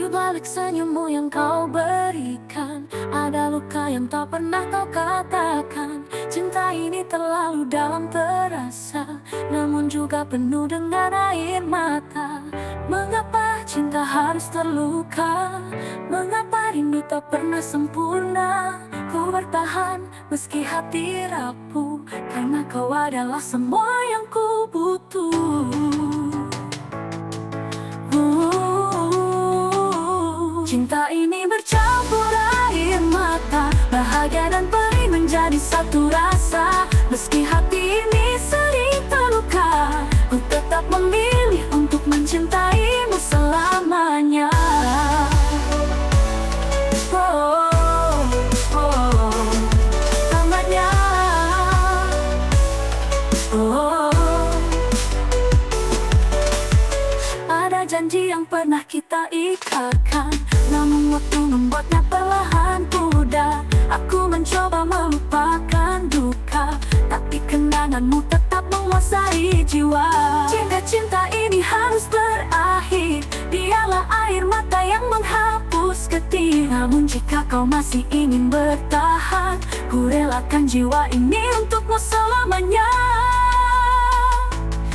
Di balik senyummu yang kau berikan, ada luka yang tak pernah kau katakan. Cinta ini terlalu dalam terasa, namun juga penuh dengan air mata. Mengapa cinta harus terluka? Mengapa rindu tak pernah sempurna? Ku bertahan meski hati rapuh, karena kau adalah semua yang ku butuh. Cinta ini bercampur air mata, bahagia dan perih menjadi satu rasa. Meski hati ini sering terluka, ku tetap memilih untuk mencintaimu selamanya. Oh, oh, selamanya. Oh, ada janji yang pernah kita ikatkan, namun waktu membuatnya perlahan pudar. Aku mencoba melupakan duka, tapi kenanganmu tetap menguasai jiwa. Cinta ini harus berakhir, biarlah air mata yang menghapus getih. Namun jika kau masih ingin bertahan, ku relakan jiwa ini untukmu selamanya.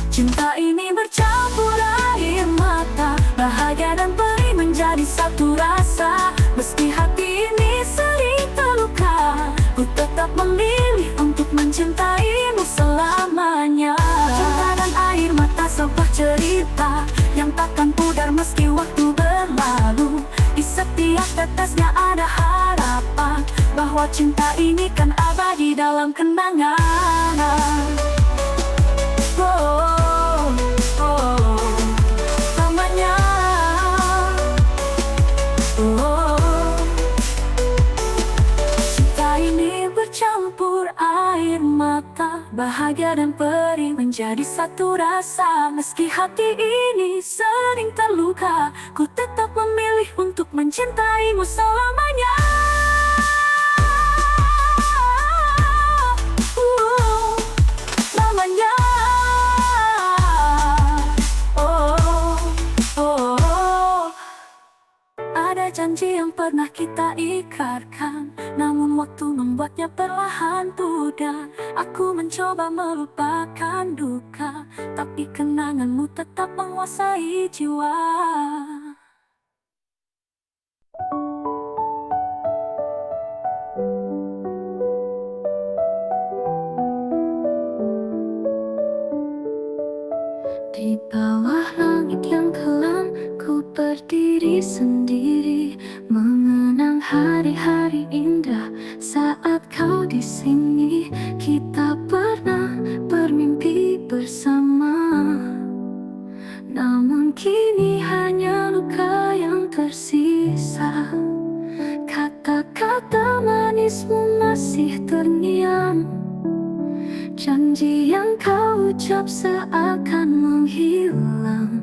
Cinta ini bercampur air mata, bahagia dan perih menjadi satu rasa. Meski hati ini sering terluka, ku tetap memilih untuk mencintaimu selamanya. Cinta dan air mata sebuah cerita yang takkan pudar meski waktu berlalu. Di setiap tetesnya ada harapan, bahwa cinta ini kan abadi dalam kenangan. Oh, oh, selamanya. Oh, cinta ini bercampur air mata, bahagia dan perih menjadi satu rasa. Meski hati ini sering terluka, ku tetap memilih untuk mencintaimu selamanya. Selamanya. Ada janji yang pernah kita ikatkan, namun waktu membuatnya perlahan pudar. Aku mencoba melupakan duka, tapi kenanganmu tetap menguasai jiwa. Di bawah langit yang kelam, ku berdiri sendiri, mengenang hari-hari indah saat kau di sini. Kita pernah bermimpi bersama, namun kini hanya luka yang tersisa. Kata-kata manismu masih terngiang, janji yang kau ucap seakan menghilang.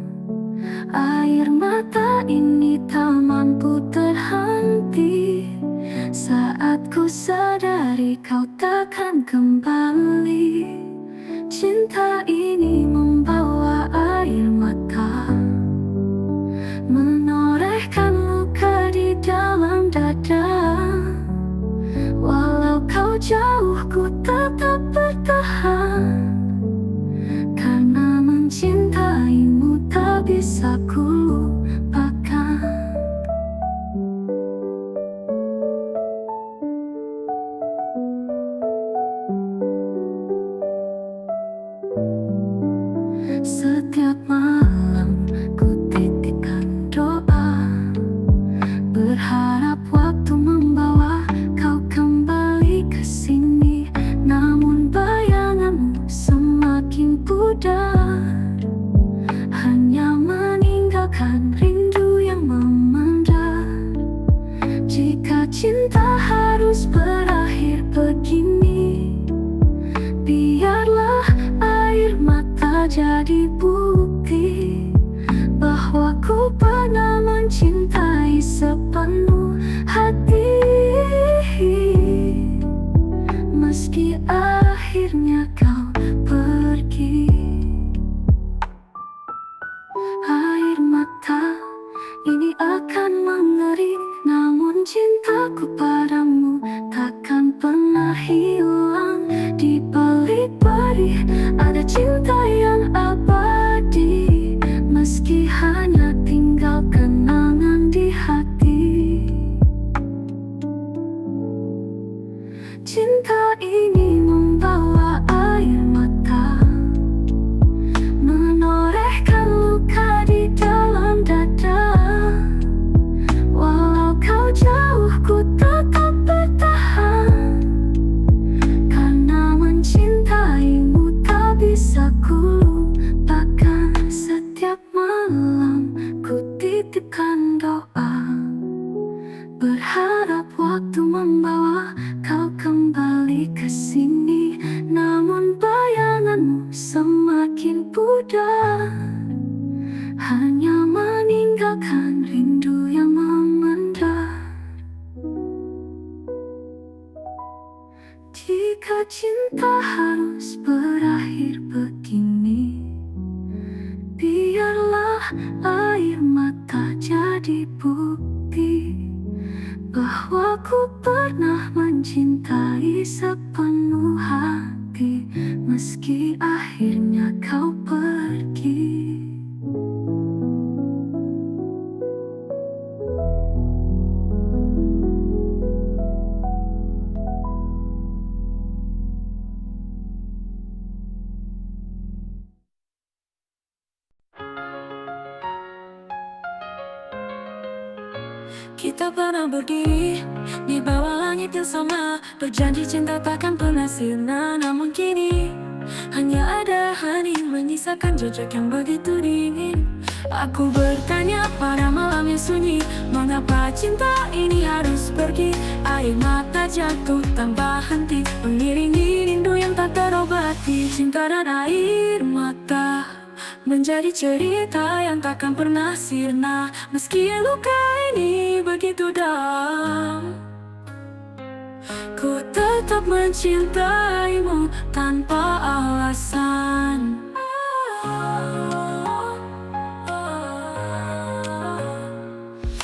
Air mata ini tak mampu terhenti saat ku sadari kau takkan kembali. Cinta ini membawa air mata, menorehkan luka di dalam dada. Walau kau jauh, ku tetap bertahan, karena mencintaimu tak bisa ku lupakan. Setiap malam ku titipkan doa, berharap waktu membawa kau kembali ke sini. Namun bayanganmu semakin pudar, hanya meninggalkan rindu yang memendar. Jika cinta harus berakhir begini, biarlah air mata jadi bukti bahwa ku pernah mencintai sepenuh hati. Meski akhirnya kau pergi, air mata ini akan dari ada cinta yang abadi, meski hanya tinggal kenangan di hati. Cinta ini membawa air mata, menorehkan luka di dalam dada. Walau kau jauh, ku tetap bertahan, karena mencintaimu tak bisa ku lupakan. Setiap malam ku titipkan doa, berharap waktu membawa kau kembali ke sini. Namun bayanganmu semakin pudar, hanya meninggalkan rindu yang memendar. Jika cinta harus berakhir begini, biarlah air mata jadi bukti bahwa ku pernah mencintai sepenuh hati, meski akhirnya kau pergi. Kita pernah berdiri di bawah langit yang sama, berjanji cinta takkan pernah sirna. Namun kini hanya ada hening menyisakan jejak yang begitu dingin. Aku bertanya pada malam yang sunyi, mengapa cinta ini harus pergi? Air mata jatuh tanpa henti, mengiringi rindu yang tak terobati. Cinta dan air mata menjadi cerita yang takkan pernah sirna, meski luka ini begitu dalam. Ku tetap mencintaimu tanpa alasan.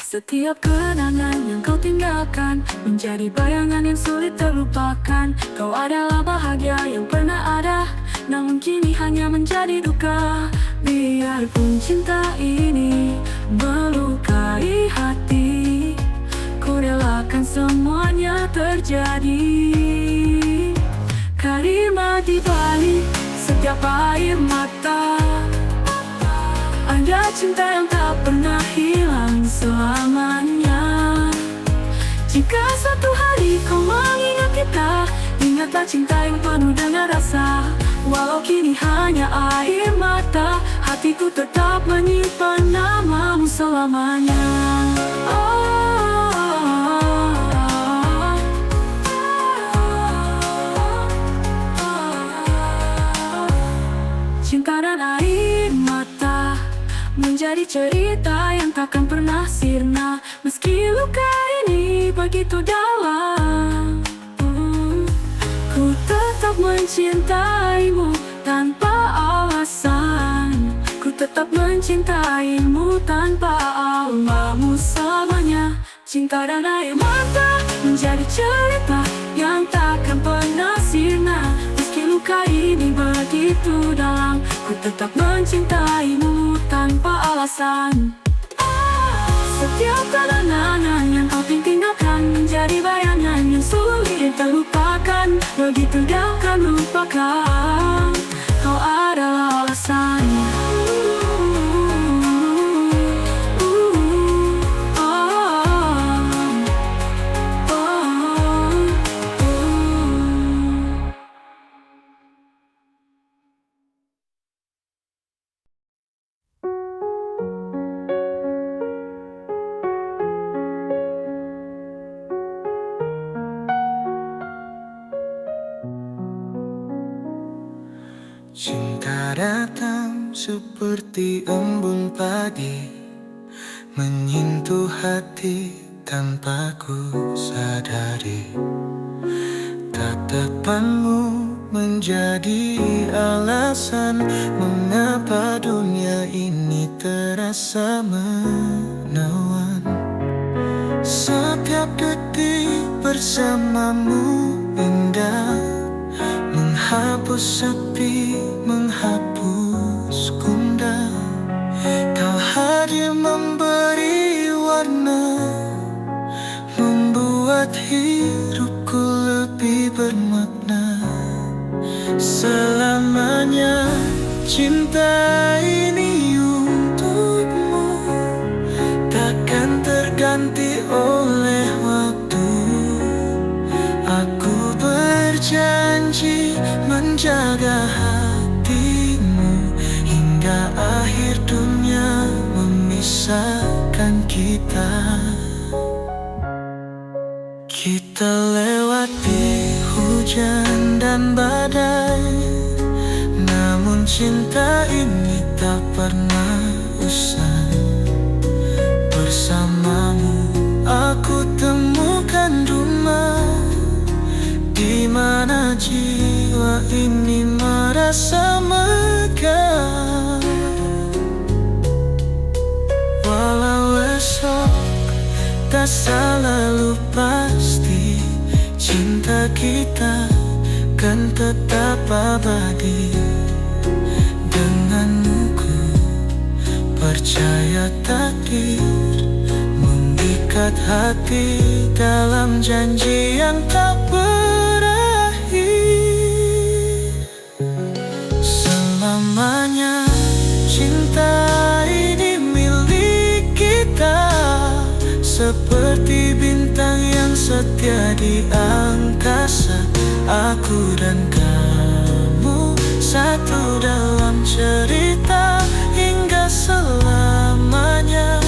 Setiap kenangan yang kau tinggalkan menjadi bayangan yang sulit terlupakan. Kau adalah bahagia yang pernah ada, namun kini hanya menjadi duka. Biarpun cinta ini melukai hati, ku relakan semuanya terjadi. Karima di balik setiap air mata, ada cinta yang tak pernah hilang selamanya. Jika suatu hari kau mengingat kita, ingatlah cinta yang penuh dengan rasa. Walau kini hanya air mata, hatiku tetap menyimpan namamu selamanya. Cinta dan air mata menjadi cerita yang takkan pernah sirna, meski luka ini begitu dalam. Ku tetap mencintaimu tanpa alasan, ku tetap mencintaimu tanpa alamu selamanya. Cinta dan air mata menjadi cerita yang takkan pernah sirna, meski luka ini begitu dalam. Ku tetap mencintaimu tanpa alasan. Setiap kenangan yang kau tinggalkan menjadi bayangan yang sulit terlupakan. Begitu dalam lupakan, kau adalah alasannya. Cinta datang seperti embun pagi, menyentuh hati tanpa ku sadari. Tatapanmu menjadi alasan mengapa dunia ini terasa menawan. Setiap detik bersamamu indah, menghapus sepi, menghapus gundah. Kau hadir memberi warna, membuat hidupku lebih bermakna. Selamanya cinta ini untukmu, takkan terganti oleh waktu. Aku berjanji menjaga hatimu hingga akhir dunia memisahkan kita. Kita lewati hujan dan badai, namun cinta ini tak pernah usai. Bersamamu aku temukan rumah, di mana jiwa ini merasa megah. Walau esok tak selalu pasti, cinta kita kan tetap abadi. Denganmu ku percaya takdir mengikat hati dalam janji yang tak berakhir. Selamanya cinta ini milik kita, seperti bintang yang setia di angkasa. Aku dan kamu satu dalam cerita hingga selamanya.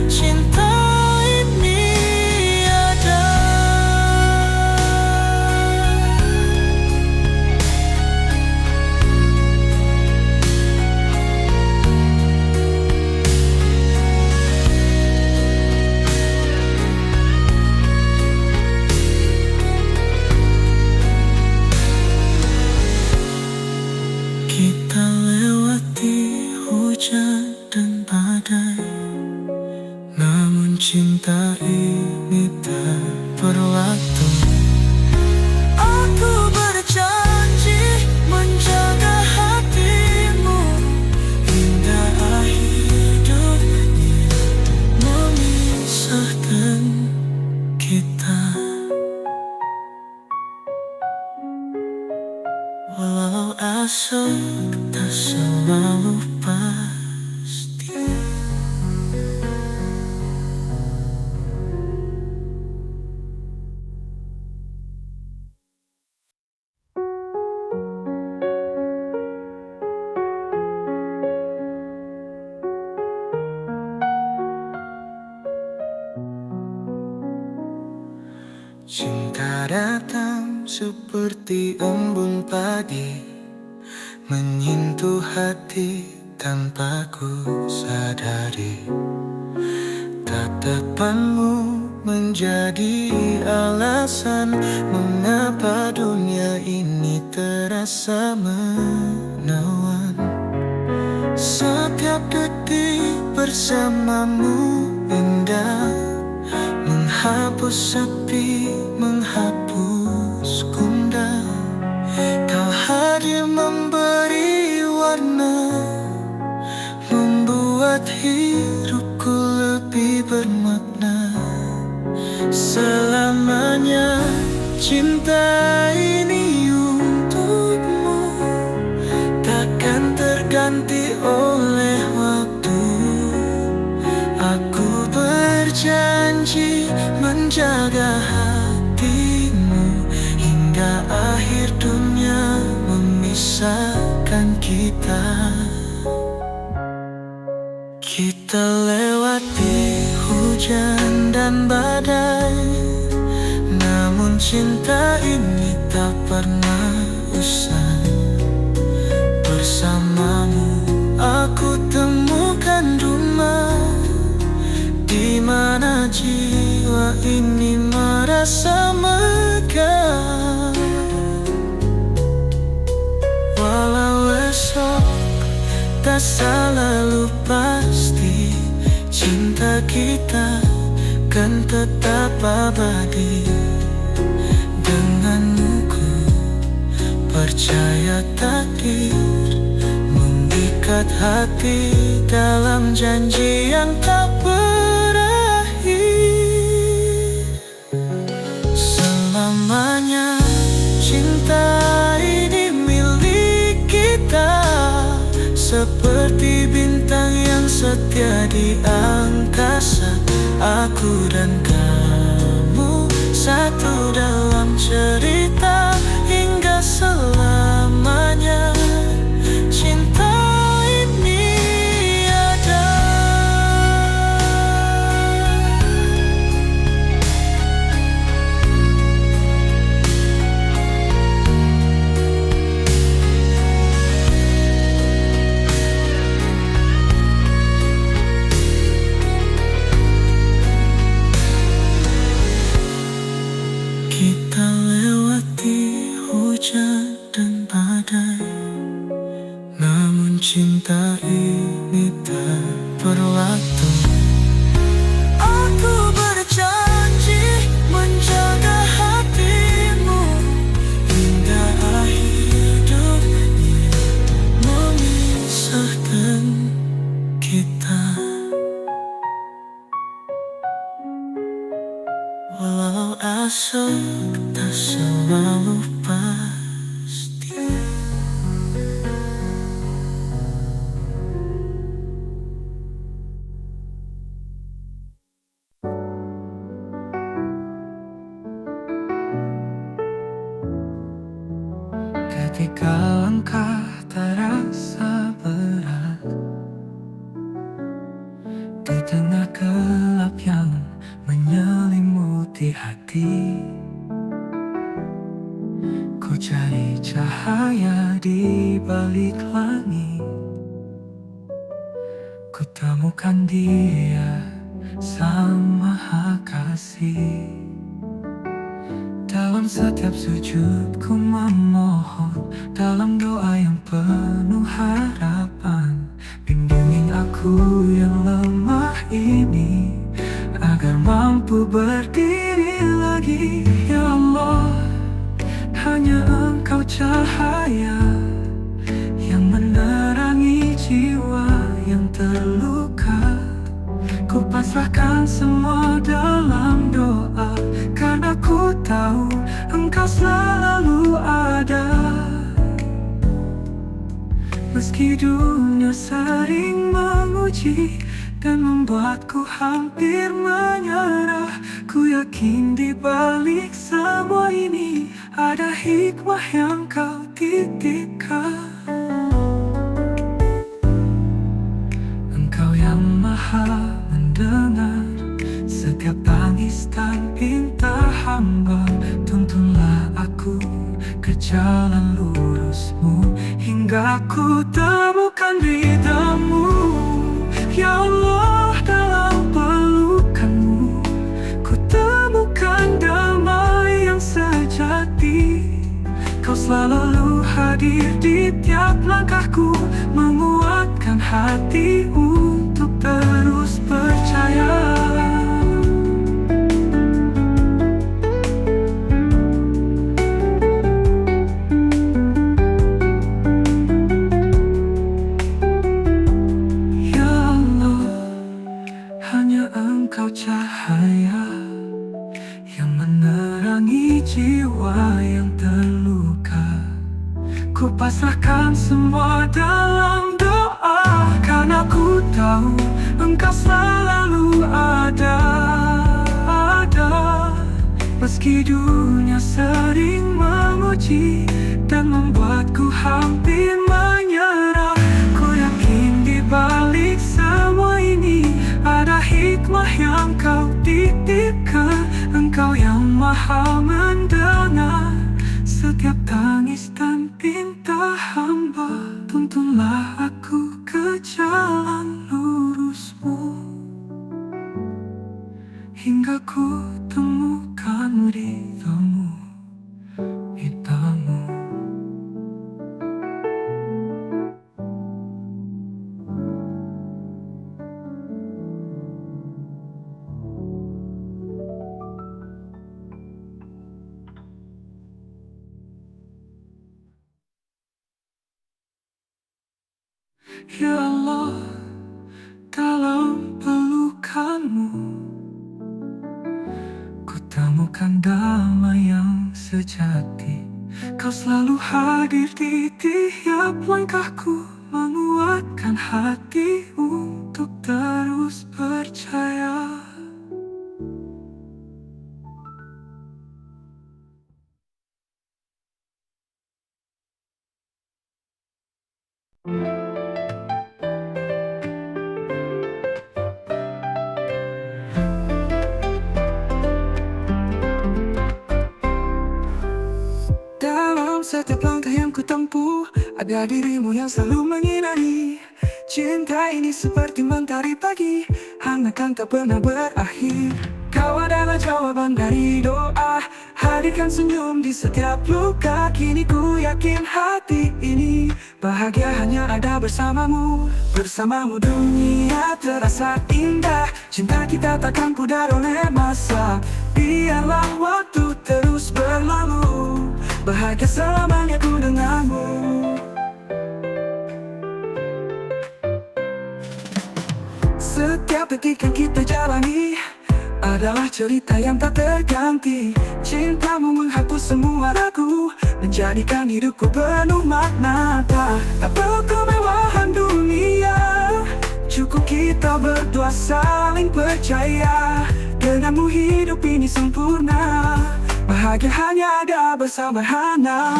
Cinta ini ada. Kita lewati hujan dan badai, namun cinta ini tak berwaktu. Aku berjanji menjaga hatimu hingga akhir dunia memisahkan kita. Walau esok tak selalu pasti. Cinta datang seperti embun pagi, menyentuh hati tanpa ku sadari. Tatapanmu menjadi alasan mengapa dunia ini terasa menawan. Setiap detik bersamamu indah, menghapus sepi, menghapus gundah. Kau hadir memberi warna, membuat hidupku lebih bermakna. Selamanya cinta ini untukmu, takkan terganti oleh waktu. Aku berjanji menjaga hatimu hingga akhir dunia memisahkan kita. Kita lewati hujan dan badai, namun cinta ini tak pernah usai. Bersamamu aku temukan rumah, di mana jiwa ini merasa megah. Walau esok tak selalu pasti, cinta kita kan tetap abadi. Denganmu ku percaya takdir mengikat hati dalam janji yang tak berakhir. Selamanya cinta ini milik kita, seperti bintang yang setia di angkasa. Aku dan kamu satu dalam cerita hingga selamanya. Cinta ini ada. Kita lewati hujan dan badai, namun cinta ini tak berwaktu. Aku berjanji menjaga hatimu hingga akhir hidup ini memisahkan kita. Walau asal tak selalu pasti. Ketika langkah terasa berat di tengah gelap yang menyelimuti hati, ku cari cahaya di balik langit. Ku temukan Dia, Sang Maha Kasih. Dalam setiap sujud ku memohon, dalam doa yang penuh harapan, bimbingi aku yang lemah ini agar mampu berdiri lagi. Ya Allah, hanya Engkau cahaya yang menerangi jiwa yang terluka. Ku pasrahkan semua dalam doa, karena ku tahu Engkau selalu ada. Meski dunia sering menguji dan membuatku hampir menyerah, ku yakin di balik semua ini ada hikmah yang Kau titipkan. Engkau yang maha mendengar setiap tangis dan pinta hamba. Tuntunlah aku ke jalan lurus-Mu hingga ku temukan ridha-Mu. Ya Allah, dalam pelukan-Mu ku temukan damai yang sejati. Kau selalu hadir di tiap langkahku, menguatkan hati untuk terus percaya. Ya Allah, hanya Engkau cahaya yang menerangi jiwa yang terluka. Ku pasrahkan semua dalam doa, karena ku tahu Engkau selalu ada. Meski dunia sering menguji dan membuatku hampir menyerah, ku yakin di balik semua ini ada hikmah yang Kau titipkan. Engkau yang maha mendengar setiap tangis dan pinta hamba. Tuntunlah aku ke jalan lurus-Mu hingga ku temukan ridha-Mu. Ya Allah, dalam pelukanmu ku temukan damai yang sejati. Kau selalu hadir di tiap langkahku, menguatkan hati untuk terus percaya. Dalam setiap langkah yang ku tempuh, ada dirimu yang selalu menyinari. Cinta ini seperti mentari pagi, hangatkan tak pernah berakhir. Kau adalah jawaban dari doa, hadirkan senyum di setiap luka. Kini ku yakin hati ini bahagia hanya ada bersamamu. Bersamamu dunia terasa indah, cinta kita takkan pudar oleh masa. Biarlah waktu terus berlalu, bahagia selamanya ku denganmu. Setiap detik yang kita jalani adalah cerita yang tak terganti. Cintamu menghapus semua ragu, menjadikan hidupku penuh makna. Tak perlu kemewahan dunia, cukup kita berdua saling percaya. Denganmu hidup ini sempurna, bahagia hanya ada bersama Hana.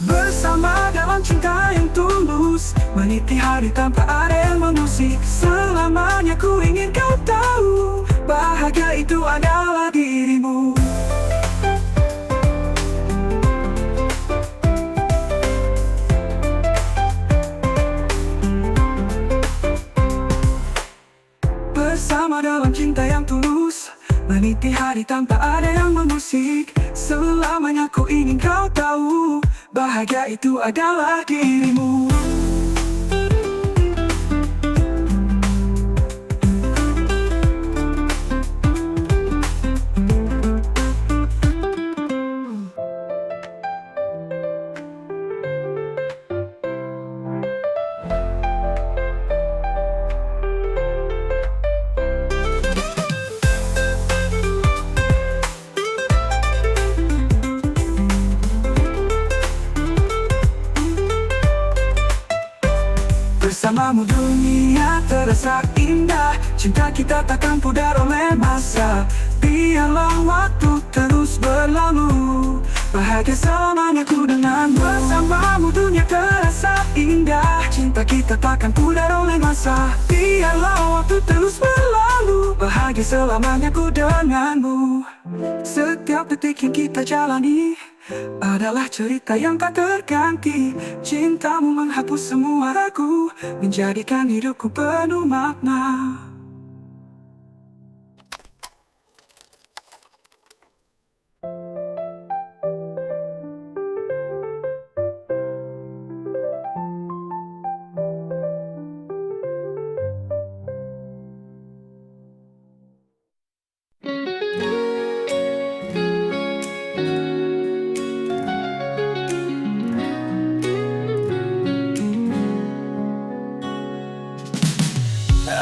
Bersama dalam cinta yang tulus, meniti hari tanpa ada yang mengusik. Selamanya ku ingin kau tahu, bahagia itu adalah dirimu. Bersama dalam cinta yang tulus, meniti hari tanpa ada yang mengusik. Selamanya ku ingin kau tahu, bahagia itu adalah dirimu. Bersamamu dunia terasa indah, cinta kita takkan pudar oleh masa. Biarlah waktu terus berlalu, bahagia selamanya ku denganmu. Bersamamu dunia terasa indah, cinta kita takkan pudar oleh masa. Biarlah waktu terus berlalu, bahagia selamanya ku denganmu. Setiap detik yang kita jalani adalah cerita yang tak terganti. Cintamu menghapus semua ragu, menjadikan hidupku penuh makna.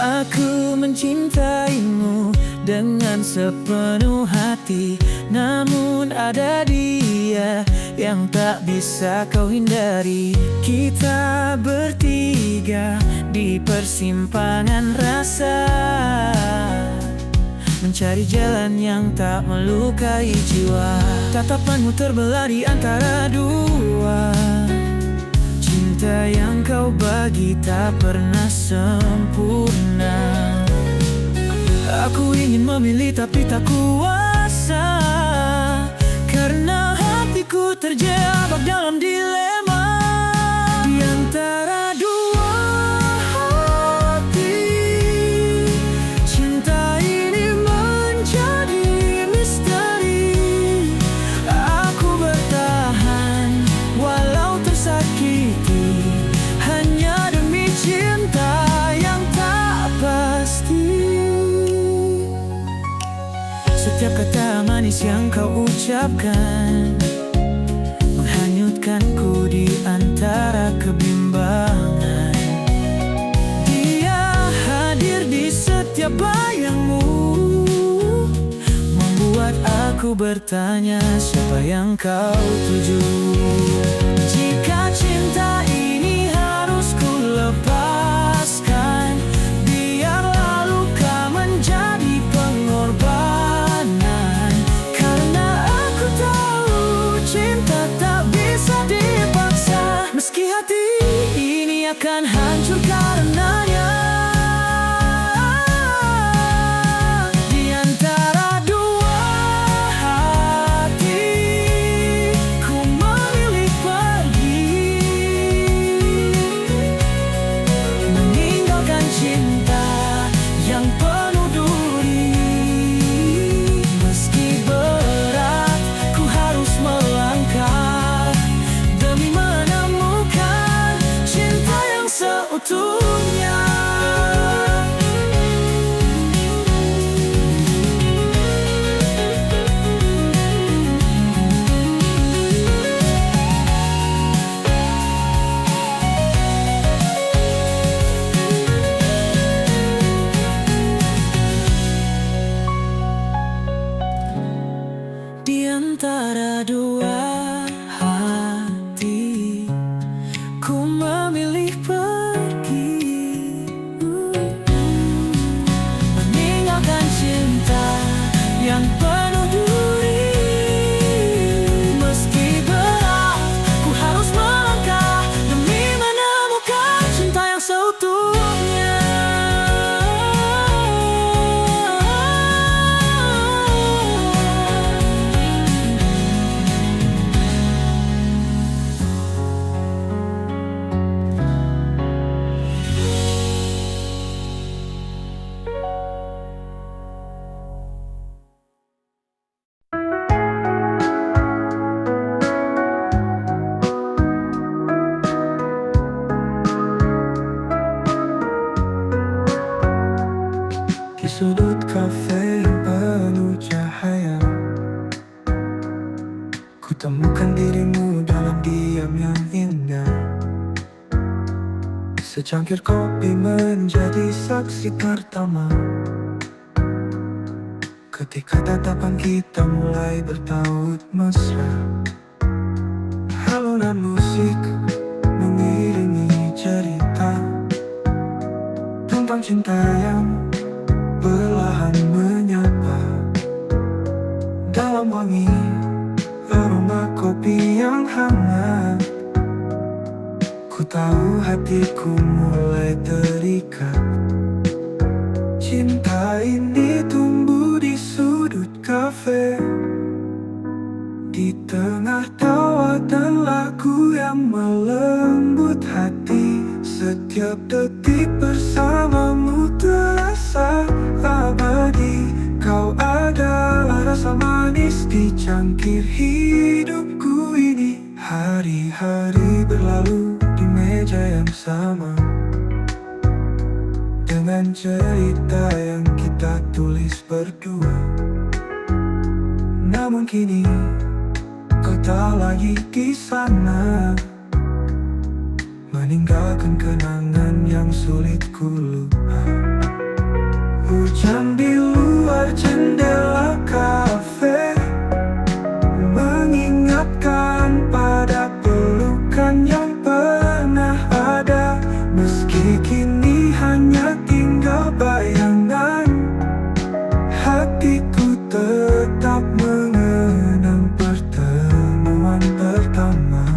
Aku mencintaimu dengan sepenuh hati, namun ada dia yang tak bisa kau hindari. Kita bertiga di persimpangan rasa, mencari jalan yang tak melukai jiwa. Tatapanmu terbelah di antara dua, cinta yang kau bagi tak pernah sempurna. Aku ingin memilih tapi tak kuasa, karena hatiku terjebak dalam dilema. Di antara dua hati, cinta ini menjadi misteri. Aku bertahan walau tersakiti, hanya demi cinta yang tak pasti. Setiap kata manis yang kau ucapkan menghanyutkanku di antara kebimbangan. bertanya, siapa yang kau tuju? Jika cinta ini harus ku lepaskan, biarlah luka menjadi pengorbanan. Karena aku tahu cinta tak bisa dipaksa, meski hati ini akan hancur karenanya. Di antara dua hati, ku memilih pergi, meninggalkan cinta yang penuh duri. Meski berat, ku harus melangkah demi menemukan cinta yang seutuhnya. Di antara dua hati, ku memilih pergi, meninggalkan cinta yang penuh duri. Meski berat, ku harus melangkah demi menemukan cinta yang seutuhnya. Di sudut kafe yang penuh cahaya, ku temukan dirimu dalam diam yang indah. Secangkir kopi menjadi saksi pertama, ketika tatapan kita mulai bertaut mesra. Alunan musik mengiringi cerita tentang cinta yang perlahan menyapa. Dalam wangi aroma kopi yang hangat, ku tahu hatiku mulai terikat. Cinta ini tumbuh di sudut kafe, di tengah tawa dan lagu yang melembut hati. Setiap detik bersamamu terasa abadi. Kau adalah rasa manis di cangkir hidupku ini. Hari-hari berlalu di meja yang sama, dengan cerita yang kita tulis berdua. Namun kini kau tak lagi di sana, meninggalkan kenangan yang sulit ku lupa. Hujan di luar jendela kafe mengingatkan pada pelukan yang pernah ada. Meski kini hanya tinggal bayangan, hatiku tetap mengenang pertemuan pertama.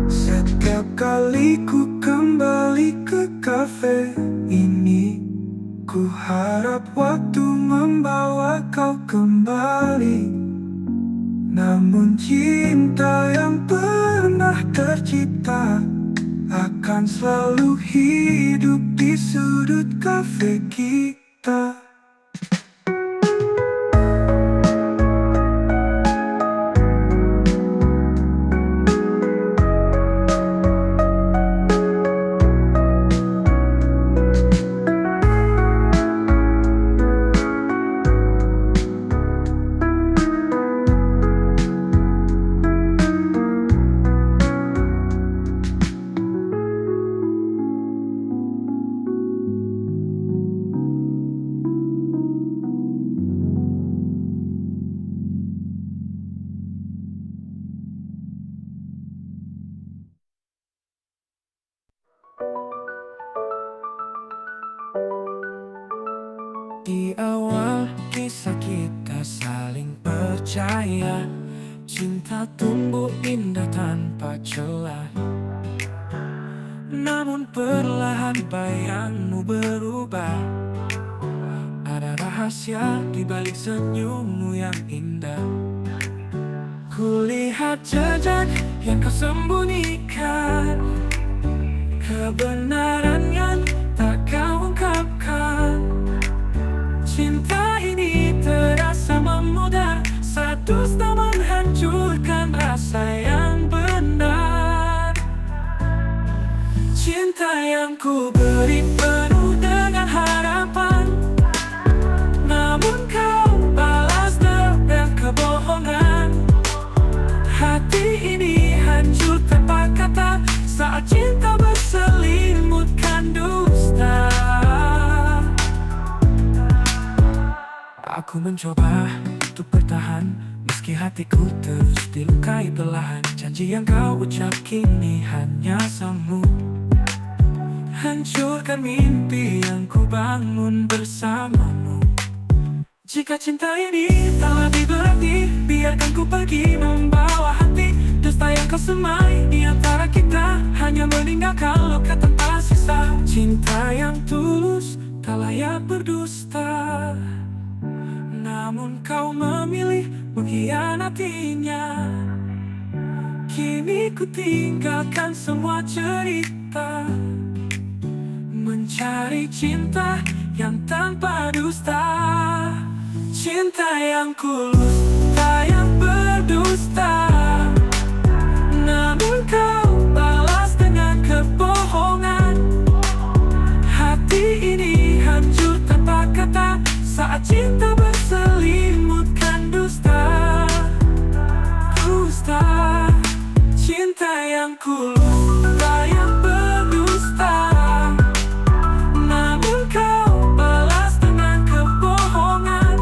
Setiap kali ku kembali ke kafe ini, ku harap waktu membawa kau kembali. Namun cinta yang pernah tercipta akan selalu hidup di sudut kafe kita. Di awal kisah kita saling percaya, cinta tumbuh indah tanpa celah. Namun perlahan bayangmu berubah. Ada rahasia di balik senyummu yang indah. Kulihat jejak yang kau sembunyikan, kebenaran yang tak kau ungkapkan. Cinta ini terasa memudar, saat dusta menghancurkan rasa yang benar. Cinta yang ku beri penuh dengan harapan, namun kau balas dengan kebohongan. Hati ini hancur tanpa kata, saat cinta berselimutkan dusta. Aku mencoba untuk bertahan, meski hatiku terus dilukai perlahan. Janji yang kau ucap kini hanya semu, hancurkan mimpi yang ku bangun bersamamu. Jika cinta ini tak lebih berarti, biarkan ku pergi membawa hati. Dusta yang kau semai di antara kita hanya meninggalkan luka tanpa sisa. Cinta yang tulus tak layak berdusta, namun kau memilih mengkhianatinya. Kini ku tinggalkan semua cerita, mencari cinta yang tanpa dusta. Cinta yang kulus, tak yang berdusta, namun kau balas dengan kebohongan. Hati ini hancur tanpa kata, saat cinta berselimutkan dusta. Dusta. Cinta yang kulus, tak yang berdusta, namun kau balas dengan kebohongan.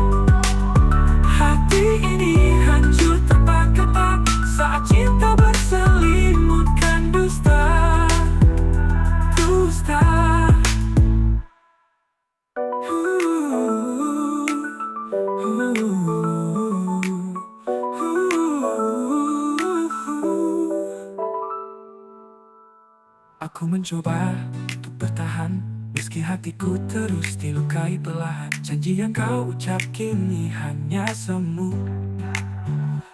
Hati ini hancur tanpa kata, saat cinta berselimutkan dusta. Dusta. Aku mencoba untuk bertahan, meski hatiku terus dilukai perlahan. Janji yang kau ucap kini hanya semu,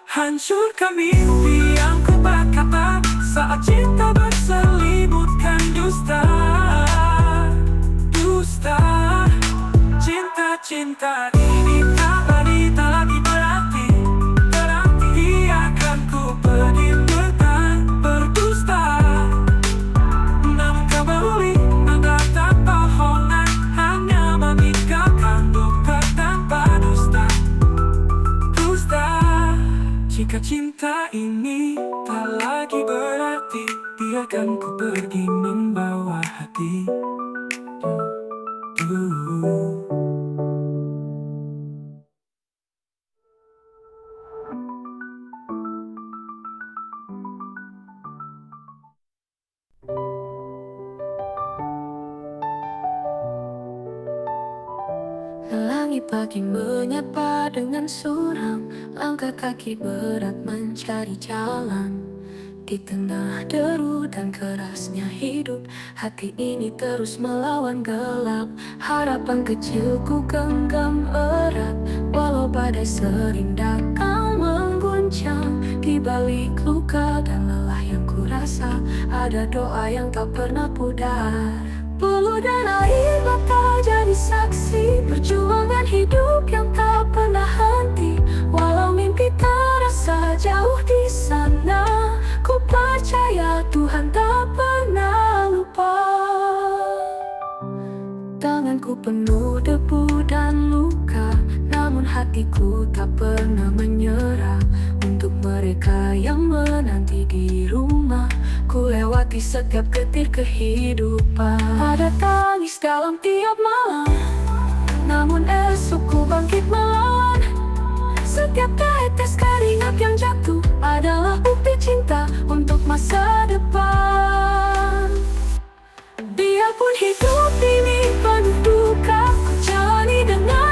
hancurkan mimpi yang ku berkata, saat cinta berselimutkan dusta. Dusta. Cinta ini tak lagi berarti. Biarkan ku pergi berdusta, namun kau beli mendatang bohongan, hanya meninggalkan luka tanpa dusta. Dusta. Jika cinta ini tak lagi berarti, biarkan ku pergi membawa hati. Langit pagi menyapa dengan suram, langkah kaki berat mencari jalan. Di tengah deru dan kerasnya hidup, hati ini terus melawan gelap. Harapan kecilku genggam erat, walau badai sering datang mengguncang. Di balik luka dan lelah yang kurasa, ada doa yang tak pernah pudar. Peluh dan air mata jadi saksi perjuangan hidup yang tak pernah henti. Walau mimpi terasa jauh di sana, ku percaya Tuhan tak pernah lupa. Tanganku penuh debu dan luka, namun hatiku tak pernah menyerah. Untuk mereka yang menanti di rumah, ku lewati setiap getir kehidupan. Ada tangis dalam tiap malam, namun esok ku bangkit melawan. Setiap tetes keringat yang jatuh adalah bukti cinta untuk masa depan. Biarpun hidup ini penuh duka, ku jalani dengan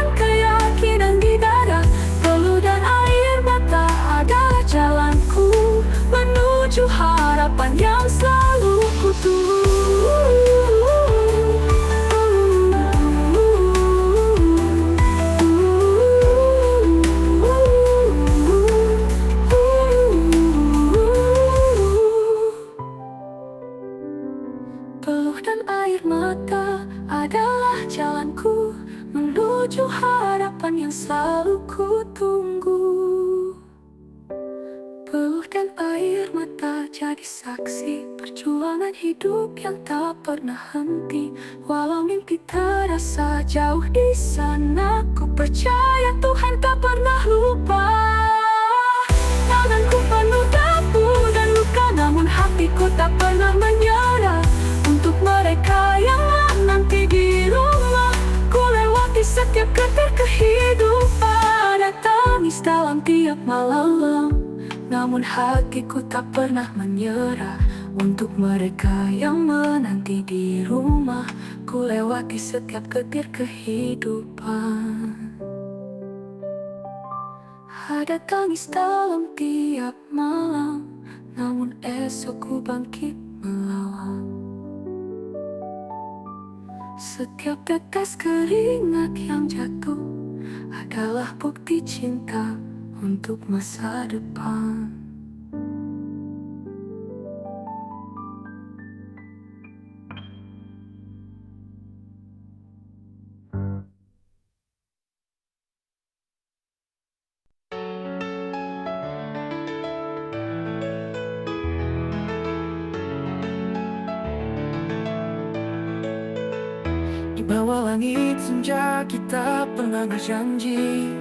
menuju harapan yang selalu ku tunggu. Peluh dan air mata jadi saksi perjuangan hidup yang tak pernah henti. Walau mimpi terasa jauh di sana, ku percaya Tuhan tak pernah lupa. Tanganku penuh debu dan luka, namun hatiku tak pernah menyerah. Untuk mereka yang menanti di rumah, ku lewati setiap getar kehidupan. Ada tangis dalam tiap malam, namun hatiku tak pernah menyerah. Untuk mereka yang menanti di rumah, ku lewati setiap getir kehidupan. Ada tangis dalam tiap malam, namun esok ku bangkit melawan. Setiap tetes keringat yang jatuh adalah bukti cinta untuk masa depan. Di bawah langit senja kita pernah berjanji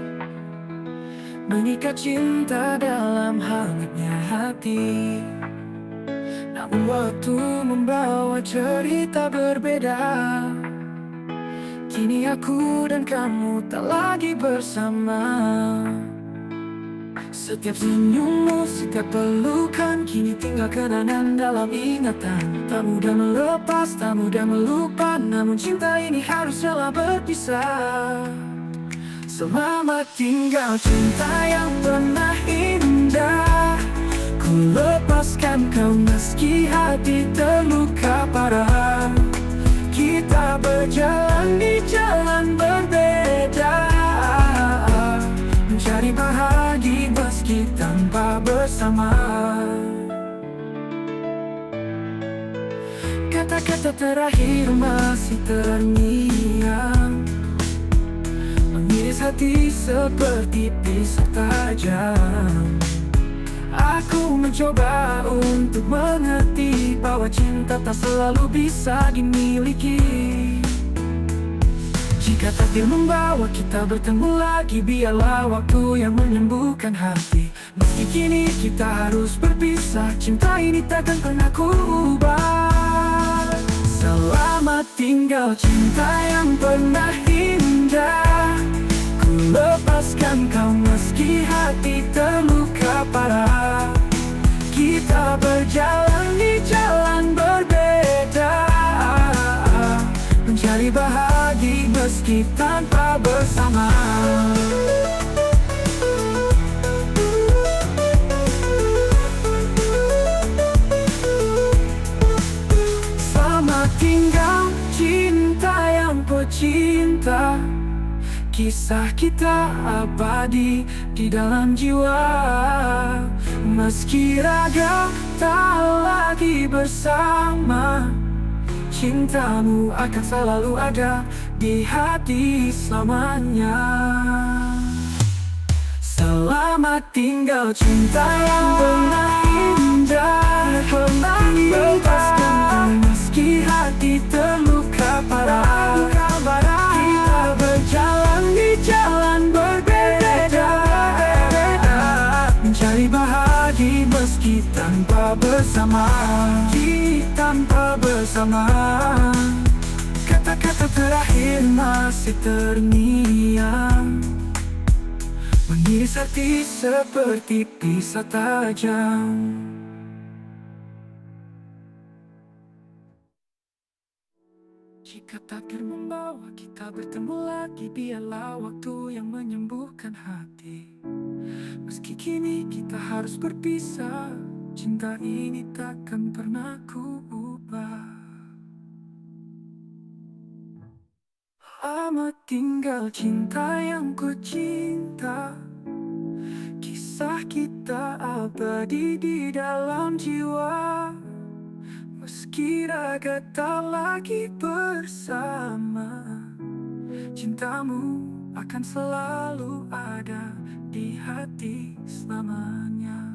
mengikat cinta dalam hangatnya hati. Namun waktu membawa cerita berbeda. Kini aku dan kamu tak lagi bersama. Setiap senyummu, setiap pelukan kini tinggal kenangan dalam ingatan. Tak mudah melepas, tak mudah melupa, namun cinta ini harus rela berpisah. Selamat tinggal cinta yang pernah indah. Ku lepaskan kau meski hati terluka parah. Kita berjalan di jalan berbeda, mencari bahagia meski tanpa bersama. Kata-kata terakhir masih terngiang, mengiris hati seperti pisau tajam. Aku mencoba untuk mengerti bahwa cinta tak selalu bisa dimiliki. Jika takdir membawa kita bertemu lagi, biarlah waktu yang menyembuhkan hati. Meski kini kita harus berpisah, cinta ini takkan pernah ku ubah. Selamat tinggal cinta yang pernah indah. Ku lepaskan kau meski hati terluka parah. Kita berjalan di jalan berbeda, mencari bahagia meski tanpa bersama. Selamat tinggal cinta yang pecinta. Kisah kita abadi di dalam jiwa. Meski raga tak lagi bersama, cintamu akan selalu ada di hati selamanya. Selamat tinggal cinta yang pernah indah. Pernah lepaskan meski hati terluka parah. Kita berjalan di jalan berbeda, mencari bahagia meski tanpa bersama. Tanpa bersama. Kata-kata terakhir masih terngiang, mengiris hati seperti pisau tajam. Jika takdir membawa kita bertemu lagi, biarlah waktu yang menyembuhkan hati. Meski kini kita harus berpisah, cinta ini takkan pernah ku ubah. Selamat tinggal cinta yang ku cinta. Kisah kita abadi di dalam jiwa. Meski raga tak lagi bersama, Cintamu akan selalu ada di hati selamanya.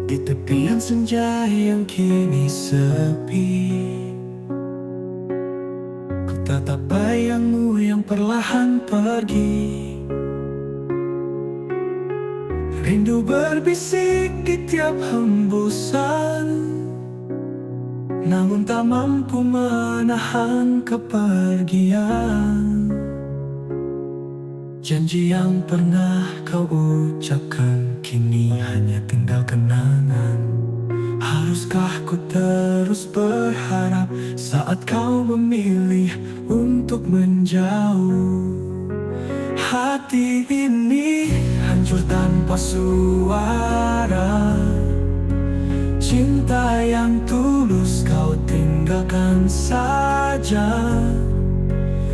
Di tepian senja yang kini sepi, ku tatap bayangmu yang perlahan pergi. Rindu berbisik di tiap hembusan, namun tak mampu menahan kepergian. Janji yang pernah kau ucapkan kini hanya tinggal kenangan. Haruskah ku terus berharap saat kau memilih untuk menjauh? Hati ini hancur tanpa suara, cinta yang tulus kau tinggalkan saja.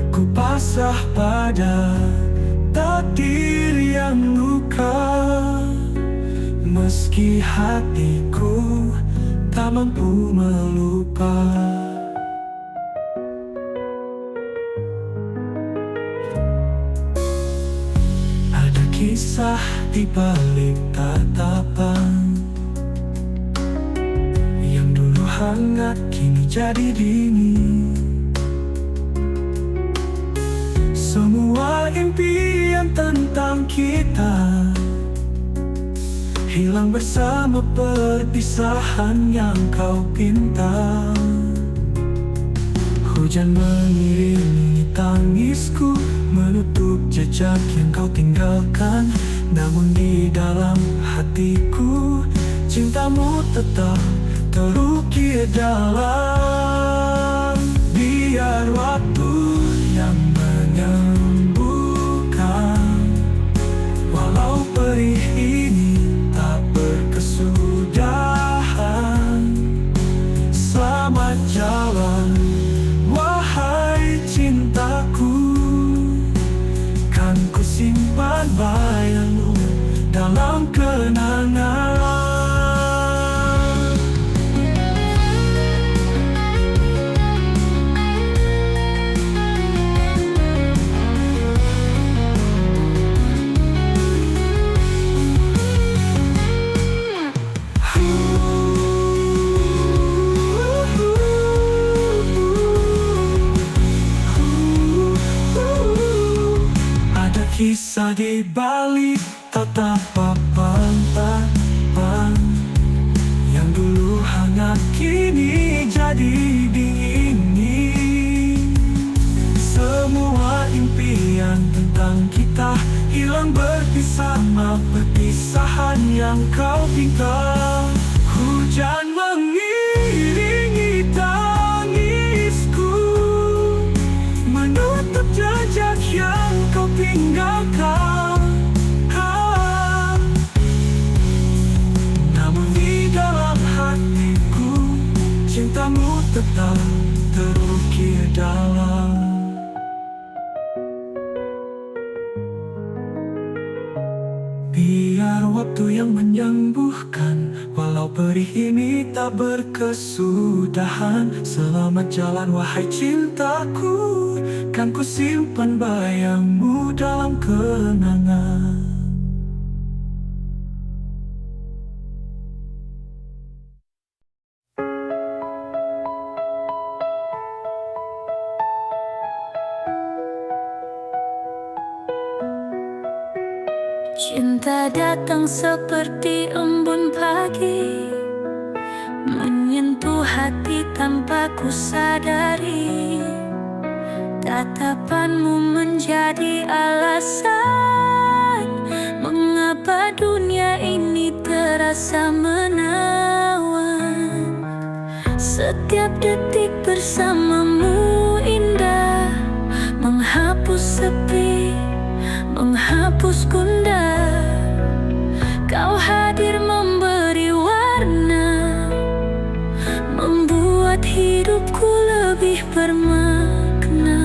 Ku pasrah pada takdir yang luka, meski hatiku tak mampu melupa. Ada kisah di balik tatapan yang dulu hangat kini jadi dingin. Semua impian tentang kita hilang bersama perpisahan yang kau pinta. Hujan mengiringi tangisku, menutup jejak yang kau tinggalkan. Namun di dalam hatiku, cintamu tetap terukir dalam. Biar waktu yang menyembuhkan, walau perih ini tak berkesudahan. Selamat jalan, wahai cintaku, kan ku simpan bayangmu dalam kenangan. Kisah di balik tatapan tatapan yang dulu hangat kini jadi dingin. Semua impian tentang kita hilang bersama perpisahan yang kau pinta. Hujan mengiringi tangisku, menutup jejak yang kau tinggalkan. Namun di dalam hatiku, cintamu tetap terukir dalam. Biar waktu yang menyembuhkan, walau perih ini tak berkesudahan. Selamat jalan wahai cintaku, kan ku simpan bayangmu dalam kenangan. Cinta datang seperti embun pagi, menyentuh hati tanpa ku sadari. Tatapanmu menjadi alasan mengapa dunia ini terasa menawan. Setiap detik bersamamu indah, menghapus sepi, menghapus gundah. Kau hadir memberi warna, membuat hidupku lebih bermakna.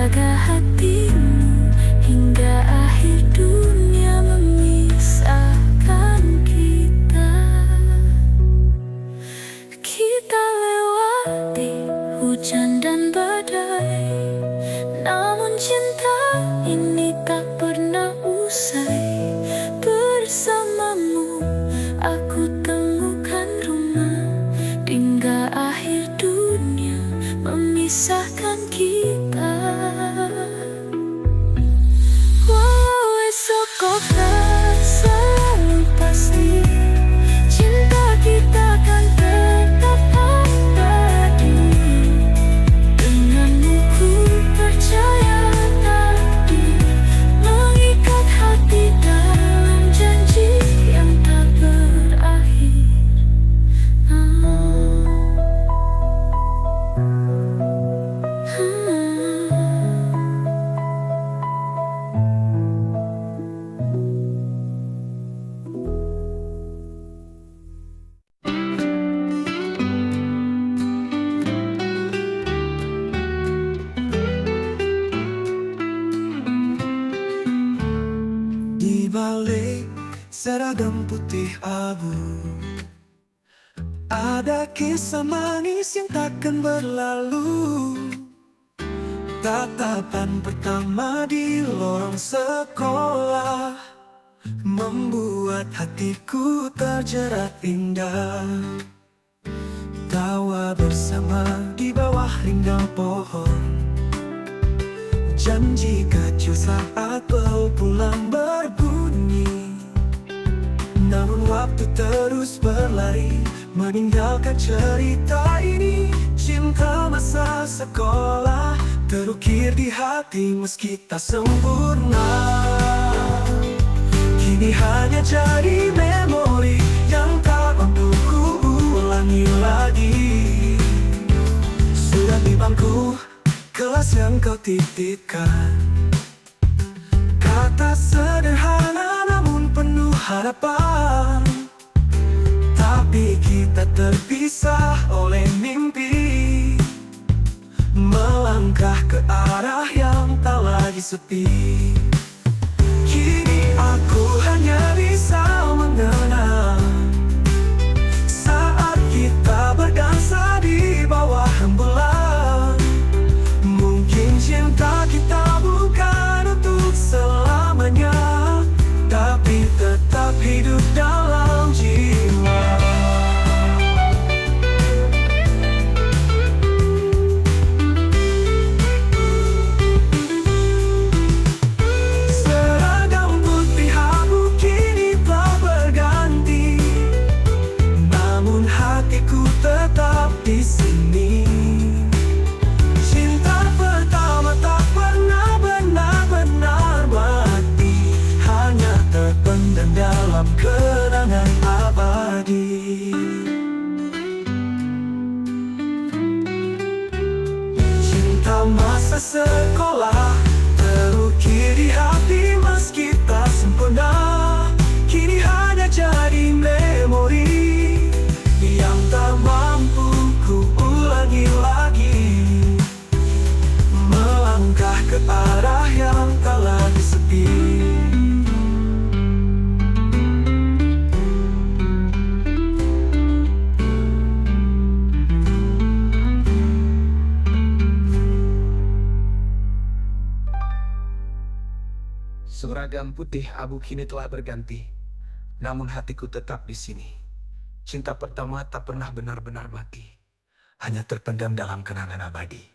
jaga hatimu hingga akhir dunia memisahkan kita. Kita lewati hujan dan badai, namun cinta ini tak pernah usai. Bersamamu aku temukan rumah hingga akhir dunia memisahkan kita. Walau esok kau tak selalu pasti, cinta kita kan tetap abadi. Denganmu ku percaya takdir mengikat hati dalam janji yang tak berakhir. Di balik seragam putih abu, ada kisah manis yang takkan berlalu. Tatapan pertama di lorong sekolah membuat hatiku terjerat indah. Tawa bersama di bawah rindang pohon, janji kecil saat bel pulang berbunyi. Namun waktu terus berlari meninggalkan cerita ini. Cinta masa sekolah terukir di hati meski tak sempurna. Kini hanya jadi memori yang tak mampu ku ulangi lagi. Sudah di bangku kelas yang kau titipkan, kata sederhana namun penuh harapan. Tapi kita terpisah oleh mimpi, melangkah ke arah yang tak lagi sepi. Kini aku hanya bisa mengenang saat kita berdansa di bawah rembulan. Mungkin cinta kita bukan untuk selamanya, tapi tetap hidup dalam jiwa. Seragam putih abu kini telah berganti, namun hatiku tetap di sini. Cinta pertama tak pernah benar-benar mati, hanya terpendam dalam kenangan abadi. Cinta masa sekolah terukir di hati meski tak sempurna. Kini hanya jadi memori yang tak mampu ku ulangi lagi. Melangkah ke arah yang tak lagi sepi. Seragam putih abu kini telah berganti, namun hatiku tetap di sini. Cinta pertama tak pernah benar-benar mati, hanya terpendam dalam kenangan abadi.